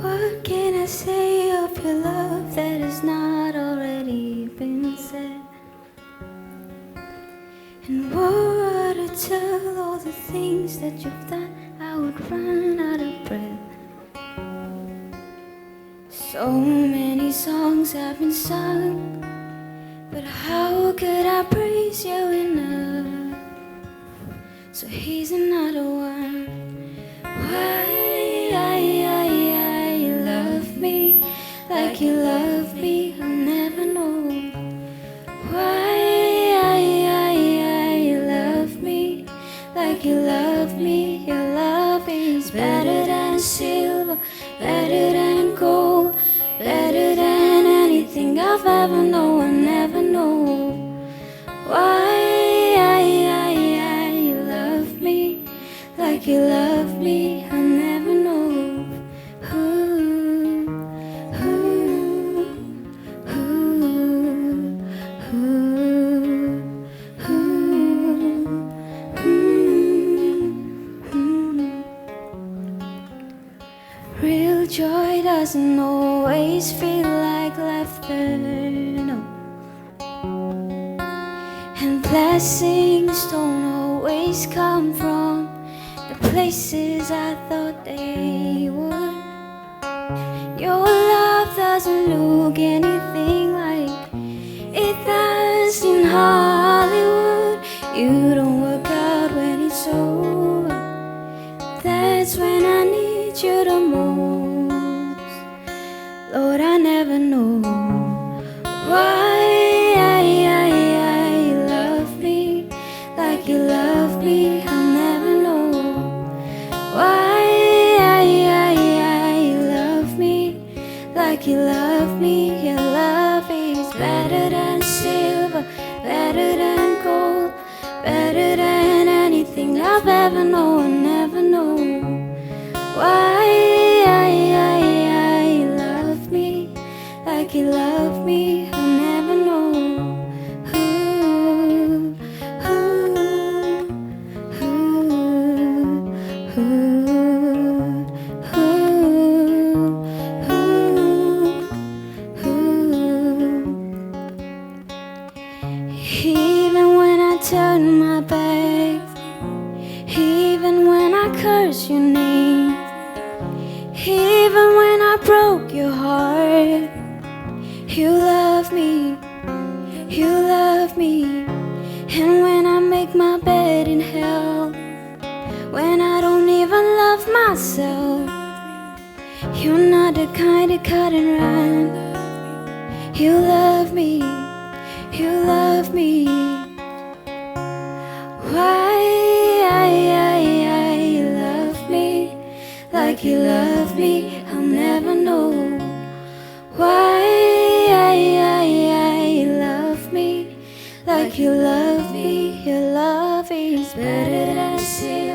What can I say of your love that has not already been said? And were to tell all the things that you've done, I would run out of breath. So many songs have been sung, but how could I praise you enough? So here's another one. Why you love me like you love me, I'll never know. Why you love me like you love me. Your love is better than silver, better than gold, better than anything I've ever known, I'll never know. Why you love me like you love me, I'll never know. Real joy doesn't always feel like laughter, no. And blessings don't always come from the places I thought they would. Your love doesn't look anything like it does in Hollywood. You don't work out when it's over. That's when I need you the most. Lord, I never know why you love me like you love me, I'll never know. Why you love me like you love me. Your love is better than silver, better than gold, better than anything I've ever known, never know. Why you love me like you love me, I'll never know. Even when I turn my back, even when I curse your name, even when I broke your heart, you love me, you love me. And when I make my bed in hell, when I don't even love myself, you're not the kind of cut and run. You love me, you love me. Why you love me like you love me, I'll never know. Why you love me like you love me. Your love is better than sin.